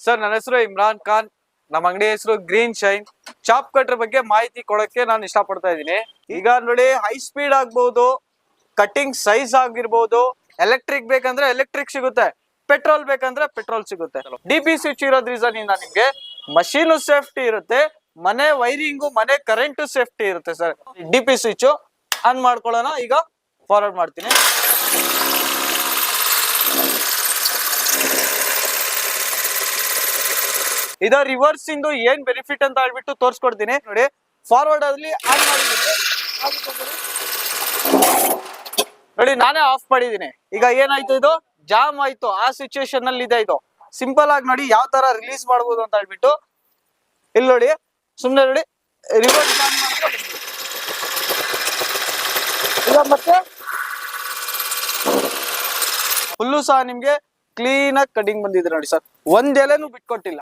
Sir ನನ್ನ ಹೆಸರು ಇಮ್ರಾನ್ ಖಾನ್. ನಮ್ಮ ಅಂಗಡಿ ಹೆಸರು ಗ್ರೀನ್ ಶೈನ್. ಚಾಪ್ ಕಟ್ರ್ ಬಗ್ಗೆ ಮಾಹಿತಿ ಕೊಡಕ್ಕೆ ನಾನು ಇಷ್ಟಪಡ್ತಾ ಇದ್ದೀನಿ. ಈಗ ನೋಡಿ, ಹೈ ಸ್ಪೀಡ್ ಆಗ್ಬಹುದು, ಕಟ್ಟಿಂಗ್ ಸೈಜ್ ಆಗಿರ್ಬೋದು. ಎಲೆಕ್ಟ್ರಿಕ್ ಬೇಕಂದ್ರೆ ಎಲೆಕ್ಟ್ರಿಕ್ ಸಿಗುತ್ತೆ, ಪೆಟ್ರೋಲ್ ಬೇಕಂದ್ರೆ ಪೆಟ್ರೋಲ್ ಸಿಗುತ್ತೆ. DP ಸ್ವಿಚ್ ಇರೋದ್ರಿಂದ ನಿಮ್ಗೆ ಮಷೀನು ಸೇಫ್ಟಿ ಇರುತ್ತೆ, ಮನೆ ವೈರಿಂಗು, ಮನೆ ಕರೆಂಟ್ ಸೇಫ್ಟಿ ಇರುತ್ತೆ ಸರ್. DP ಸ್ವಿಚ್ ಆನ್ ಮಾಡ್ಕೊಳ್ಳೋಣ. ಈಗ ಫಾರ್ವರ್ಡ್ ಮಾಡ್ತೀನಿ. ಇದ ರಿವರ್ಸ್ ಇಂದು ಏನ್ ಬೆನಿಫಿಟ್ ಅಂತ ಹೇಳ್ಬಿಟ್ಟು ತೋರಿಸ್ಕೊಡ್ತೀನಿ ನೋಡಿ. ಫಾರ್ವರ್ಡ್ ಅಲ್ಲಿ ಆನ್ ಮಾಡಿದ್ದೀನಿ ನೋಡಿ, ನಾನೇ ಆಫ್ ಮಾಡಿದೀನಿ. ಈಗ ಏನಾಯ್ತು, ಇದು ಜಾಮ್ ಆಯ್ತು. ಆ ಸಿಚುವೇಶನ್ ಅಲ್ಲಿ ಇದೆ. ಇದು ಸಿಂಪಲ್ ಆಗಿ ನೋಡಿ ಯಾವ ತರ ರಿಲೀಸ್ ಮಾಡಬಹುದು ಅಂತ ಹೇಳ್ಬಿಟ್ಟು. ಇಲ್ಲಿ ನೋಡಿ, ಸುಮ್ನೆ ನೋಡಿ, ರಿವರ್ಸ್ ಆನ್ ಮಾಡ್ಕೊಂಡು ಈಗ ಮತ್ತೆ ಫುಲ್ಲು ಸಹ ನಿಮ್ಗೆ ಕ್ಲೀನ್ ಆಗಿ ಕಟಿಂಗ್ ಬಂದಿದೆ ನೋಡಿ ಸರ್. ಒಂದ್ ಎಲೆನೂ ಬಿಟ್ಕೊಟ್ಟಿಲ್ಲ.